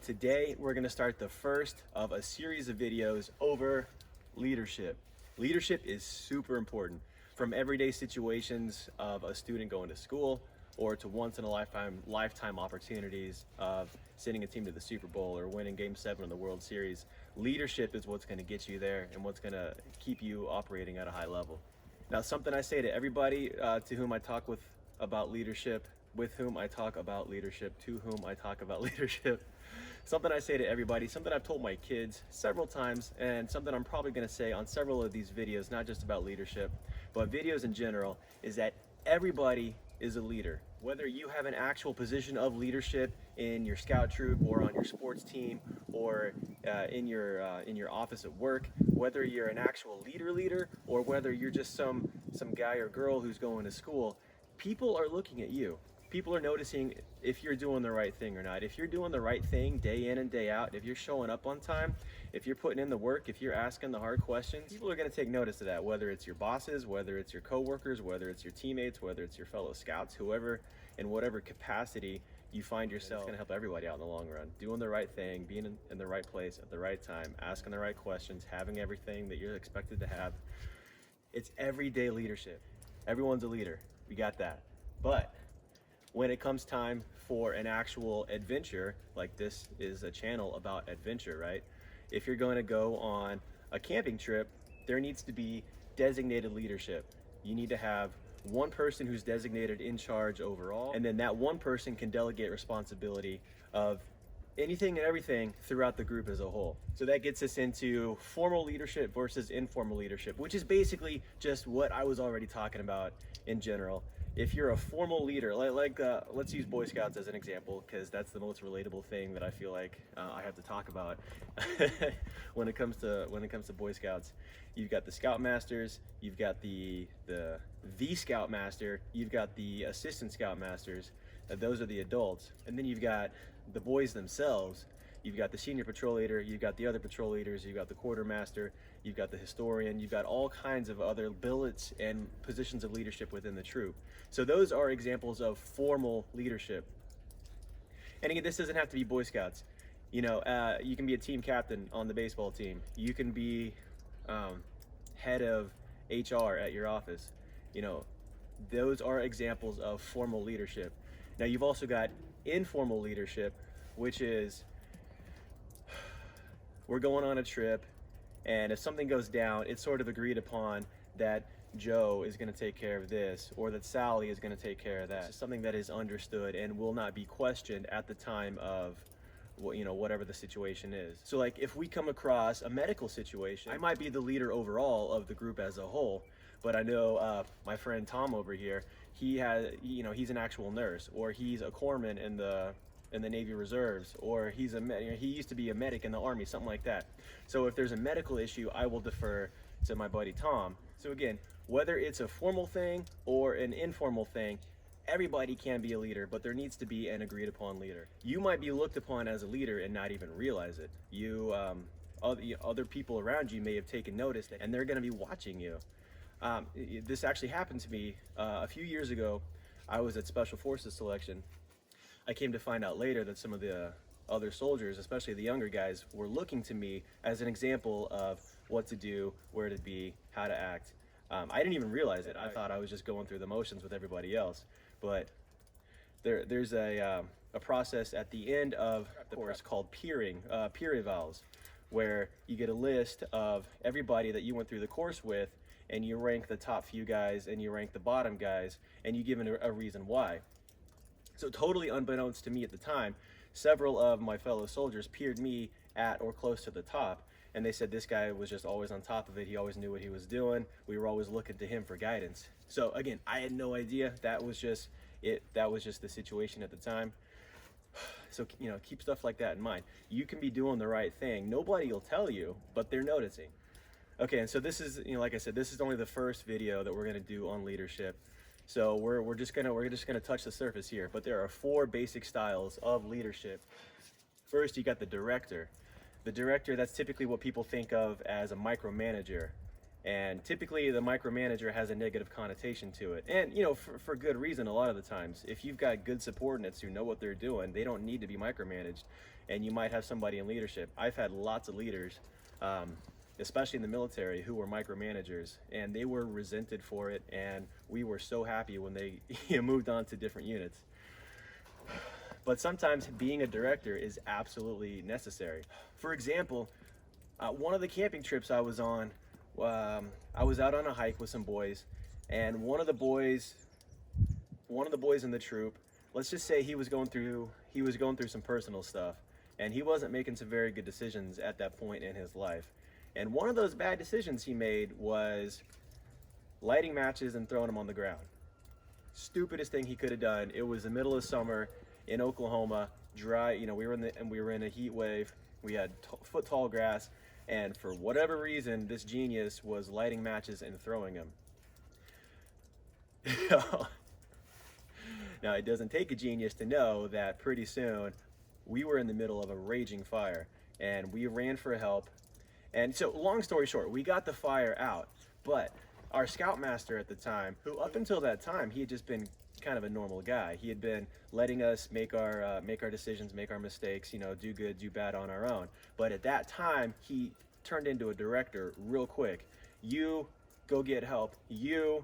Today, we're gonna start the first of a series of videos over leadership. Leadership is super important, from everyday situations of a student going to school or to once in a lifetime opportunities of sending a team to the Super Bowl or winning Game 7 of the World Series. Leadership is what's gonna get you there and what's gonna keep you operating at a high level. Now, something I say to everybody to whom I talk about leadership, with whom I talk about leadership, to whom I talk about leadership, something I say to everybody, something I've told my kids several times, and something I'm probably gonna say on several of these videos, not just about leadership, but videos in general, is that everybody is a leader. Whether you have an actual position of leadership in your scout troop or on your sports team or in your office at work, whether you're an actual leader or whether you're just some guy or girl who's going to school, people are looking at you. People are noticing if you're doing the right thing or not. If you're doing the right thing day in and day out, if you're showing up on time, if you're putting in the work, if you're asking the hard questions, people are going to take notice of that, whether it's your bosses, whether it's your coworkers, whether it's your teammates, whether it's your fellow scouts, whoever, in whatever capacity you find yourself. It's going to help everybody out in the long run. Doing the right thing, being in the right place at the right time, asking the right questions, having everything that you're expected to have. It's everyday leadership. Everyone's a leader. We got that. But when it comes time for an actual adventure, like this is a channel about adventure, right? If you're going to go on a camping trip, there needs to be designated leadership. You need to have one person who's designated in charge overall, and then that one person can delegate responsibility of anything and everything throughout the group as a whole. So that gets us into formal leadership versus informal leadership, which is basically just what I was already talking about in general. If you're a formal leader, let's use Boy Scouts as an example, because that's the most relatable thing that I feel like I have to talk about when it comes to Boy Scouts. You've got the Scoutmasters, you've got the Scoutmaster, you've got the assistant Scoutmasters. Those are the adults, and then you've got the boys themselves. You've got the senior patrol leader, you've got the other patrol leaders, you've got the quartermaster, you've got the historian, you've got all kinds of other billets and positions of leadership within the troop. So those are examples of formal leadership. And again, this doesn't have to be Boy Scouts. You know, you can be a team captain on the baseball team. You can be head of HR at your office. You know, those are examples of formal leadership. Now, you've also got informal leadership, which is, we're going on a trip, and if something goes down, it's sort of agreed upon that Joe is going to take care of this, or that Sally is going to take care of that. It's something that is understood and will not be questioned at the time of, you know, whatever the situation is. So like, if we come across a medical situation, I might be the leader overall of the group as a whole, but I know my friend Tom over here, he's an actual nurse, or he's a corpsman in the Navy Reserves, or he used to be a medic in the Army, something like that. So if there's a medical issue, I will defer to my buddy Tom. So again, whether it's a formal thing or an informal thing, everybody can be a leader, but there needs to be an agreed upon leader. You might be looked upon as a leader and not even realize it. Other people around you may have taken notice, and they're going to be watching you. This actually happened to me a few years ago. I was at Special Forces selection. I came to find out later that some of the other soldiers, especially the younger guys, were looking to me as an example of what to do, where to be, how to act. I didn't even realize it. I thought I was just going through the motions with everybody else. But there's a process at the end of the course called peer evals, where you get a list of everybody that you went through the course with, and you rank the top few guys and you rank the bottom guys, and you give a reason why. So totally unbeknownst to me at the time, several of my fellow soldiers peered me at or close to the top, and they said this guy was just always on top of it. He always knew what he was doing. We were always looking to him for guidance. So again, I had no idea. That was just it. That was just the situation at the time. So, you know, keep stuff like that in mind. You can be doing the right thing. Nobody will tell you, but they're noticing. Okay, and so this is, you know, like I said, this is only the first video that we're gonna do on leadership. So we're just gonna touch the surface here, but there are 4 basic styles of leadership. First, you got the director. The director, that's typically what people think of as a micromanager. And typically the micromanager has a negative connotation to it. And for good reason a lot of the times. If you've got good subordinates who know what they're doing, they don't need to be micromanaged. And you might have somebody in leadership. I've had lots of leaders, especially in the military, who were micromanagers, and they were resented for it, and we were so happy when they moved on to different units. But sometimes being a director is absolutely necessary. For example, one of the camping trips I was on, I was out on a hike with some boys, and one of the boys in the troop, let's just say he was going through some personal stuff, and he wasn't making some very good decisions at that point in his life. And one of those bad decisions he made was lighting matches and throwing them on the ground. Stupidest thing he could have done. It was the middle of summer in Oklahoma, dry. We were in a heat wave. We had foot tall grass. And for whatever reason, this genius was lighting matches and throwing them. Now, it doesn't take a genius to know that pretty soon we were in the middle of a raging fire, and we ran for help. And so, long story short, we got the fire out, but our Scoutmaster at the time, who up until that time, he had just been kind of a normal guy. He had been letting us make our decisions, make our mistakes, do good, do bad on our own. But at that time, he turned into a director real quick. You go get help. You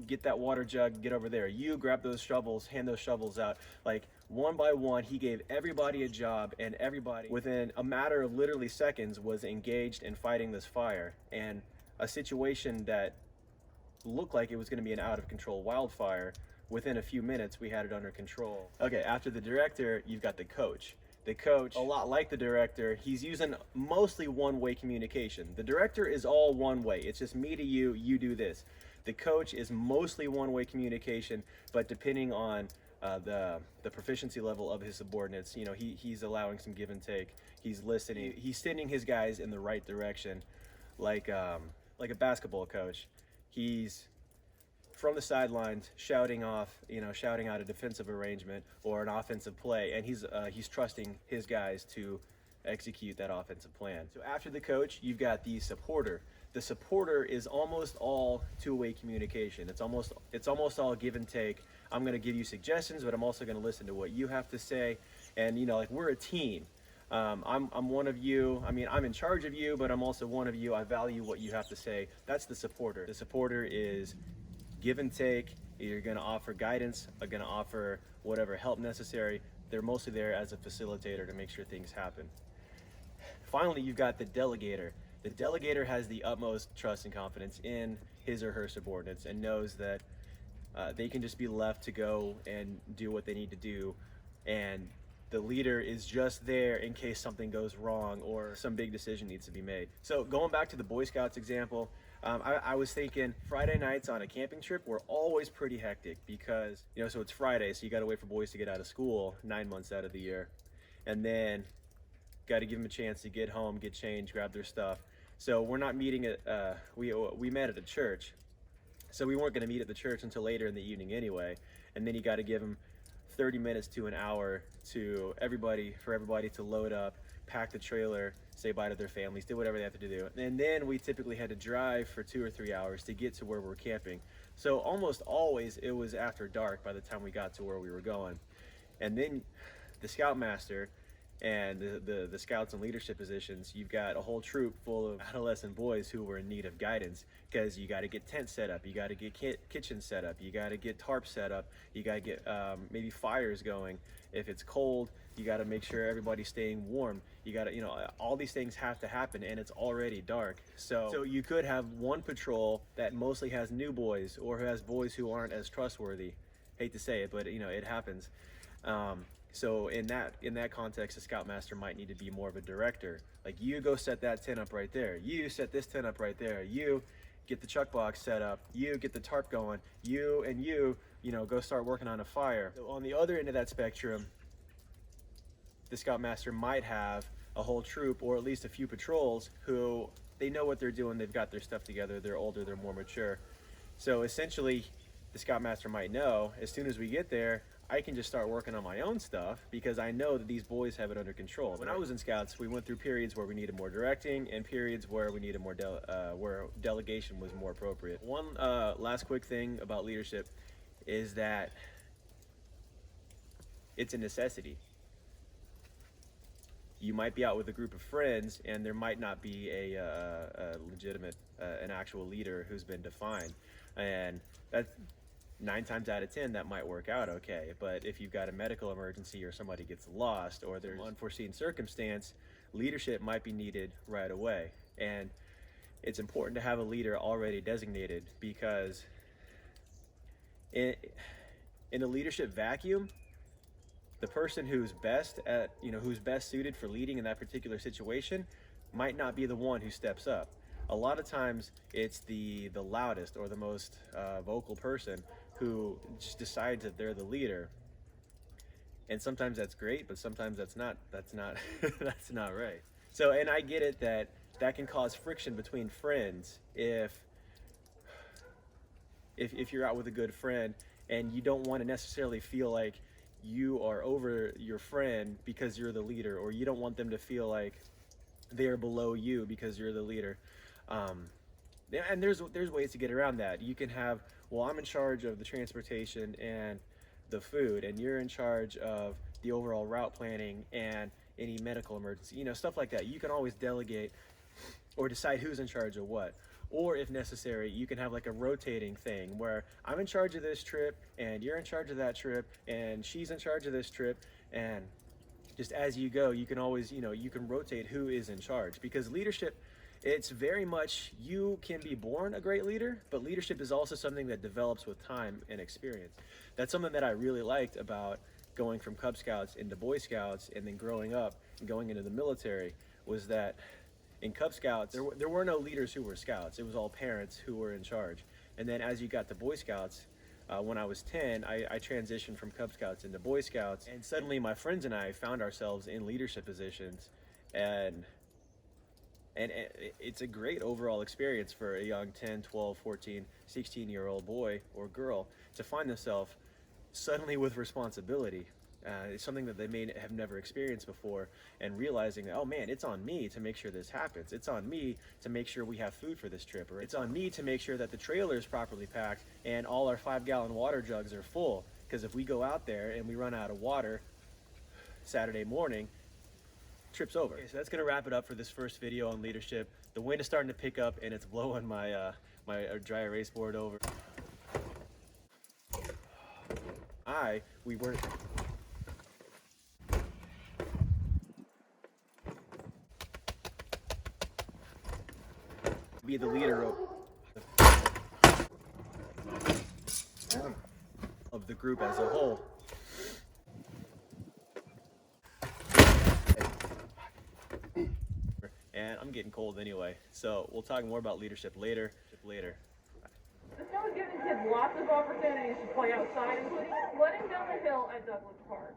get that water jug, get over there. You grab those shovels, hand those shovels out. Like, one by one, he gave everybody a job, and everybody, within a matter of literally seconds, was engaged in fighting this fire. And a situation that looked like it was going to be an out-of-control wildfire, within a few minutes, we had it under control. Okay, after the director, you've got the coach. The coach, a lot like the director, he's using mostly one-way communication. The director is all one way. It's just me to you, you do this. The coach is mostly one-way communication, but depending on the proficiency level of his subordinates, he's allowing some give and take. He's listening. He's sending his guys in the right direction, like a basketball coach. He's from the sidelines shouting out a defensive arrangement or an offensive play, and he's trusting his guys to execute that offensive plan. So after the coach, you've got the supporter. The supporter is almost all two-way communication. It's almost all give and take. I'm going to give you suggestions, but I'm also going to listen to what you have to say. And we're a team. I'm one of you. I mean, I'm in charge of you, but I'm also one of you. I value what you have to say. That's the supporter. The supporter is give and take. You're going to offer guidance, are going to offer whatever help necessary. They're mostly there as a facilitator to make sure things happen. Finally, you've got the delegator. The delegator has the utmost trust and confidence in his or her subordinates and knows that they can just be left to go and do what they need to do, and the leader is just there in case something goes wrong or some big decision needs to be made. So going back to the Boy Scouts example, I was thinking Friday nights on a camping trip were always pretty hectic because, so it's Friday, so you got to wait for boys to get out of school 9 months out of the year, and then got to give them a chance to get home, get changed, grab their stuff. So we're not meeting at, we met at a church, so we weren't going to meet at the church until later in the evening anyway, and then you got to give them 30 minutes to an hour for everybody to load up, pack the trailer, say bye to their families, do whatever they have to do. And then we typically had to drive for 2 or 3 hours to get to where we're camping. So almost always it was after dark by the time we got to where we were going. And then the Scoutmaster and the scouts and leadership positions, you've got a whole troop full of adolescent boys who were in need of guidance, because you got to get tents set up, you got to get kitchen set up, you got to get tarps set up, you got to get maybe fires going. If it's cold, you got to make sure everybody's staying warm. You got to, all these things have to happen, and it's already dark. So you could have one patrol that mostly has new boys, or who has boys who aren't as trustworthy. Hate to say it, but it happens. So in that context, a Scoutmaster might need to be more of a director. Like, you go set that tent up right there. You set this tent up right there. You get the chuck box set up. You get the tarp going. You go start working on a fire. So on the other end of that spectrum, the Scoutmaster might have a whole troop, or at least a few patrols, who they know what they're doing. They've got their stuff together. They're older. They're more mature. So essentially, the Scoutmaster might know, as soon as we get there, I can just start working on my own stuff because I know that these boys have it under control. When I was in Scouts, we went through periods where we needed more directing and periods where we needed more where delegation was more appropriate. One last quick thing about leadership is that it's a necessity. You might be out with a group of friends and there might not be a legitimate, an actual leader who's been defined. And that's 9 times out of 10 that might work out okay. But if you've got a medical emergency or somebody gets lost or there's an unforeseen circumstance, leadership might be needed right away. And it's important to have a leader already designated because in a leadership vacuum, the person who's best at, who's best suited for leading in that particular situation might not be the one who steps up. A lot of times it's the loudest or the most vocal person who just decides that they're the leader. And sometimes that's great, but sometimes that's not that's not right. So, and I get it that can cause friction between friends if you're out with a good friend and you don't want to necessarily feel like you are over your friend because you're the leader, or you don't want them to feel like they're below you because you're the leader. And there's ways to get around that. You can have, well, I'm in charge of the transportation and the food, and you're in charge of the overall route planning and any medical emergency, stuff like that. You can always delegate or decide who's in charge of what. Or if necessary, you can have like a rotating thing where I'm in charge of this trip and you're in charge of that trip and she's in charge of this trip, and just as you go, you can always, you can rotate who is in charge. Because leadership, it's very much, you can be born a great leader, but leadership is also something that develops with time and experience. That's something that I really liked about going from Cub Scouts into Boy Scouts and then growing up and going into the military, was that in Cub Scouts, there were no leaders who were scouts. It was all parents who were in charge. And then as you got to Boy Scouts, when I was 10, I transitioned from Cub Scouts into Boy Scouts, and suddenly my friends and I found ourselves in leadership positions, and it's a great overall experience for a young 10, 12, 14, 16-year-old boy or girl to find themselves suddenly with responsibility. It's something that they may have never experienced before, and realizing that, oh man, it's on me to make sure this happens. It's on me to make sure we have food for this trip, or it's on me to make sure that the trailer is properly packed and all our 5-gallon water jugs are full. Because if we go out there and we run out of water Saturday morning, trip's over. Okay, so that's gonna wrap it up for this first video on leadership. The wind is starting to pick up and it's blowing my my dry erase board over. We weren't. Be the leader of the group as a whole. And I'm getting cold anyway, so we'll talk more about leadership later. The snow is giving kids lots of opportunities to play outside, including sledding down the hill at Douglas Park.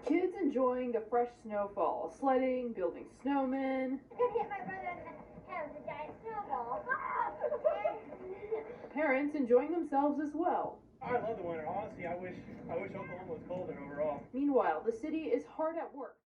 Kids enjoying the fresh snowfall, sledding, building snowmen. I could hit my brother in the head with a giant snowball. Parents enjoying themselves as well. I love the winter. Honestly, I wish Oklahoma was colder overall. Meanwhile, the city is hard at work.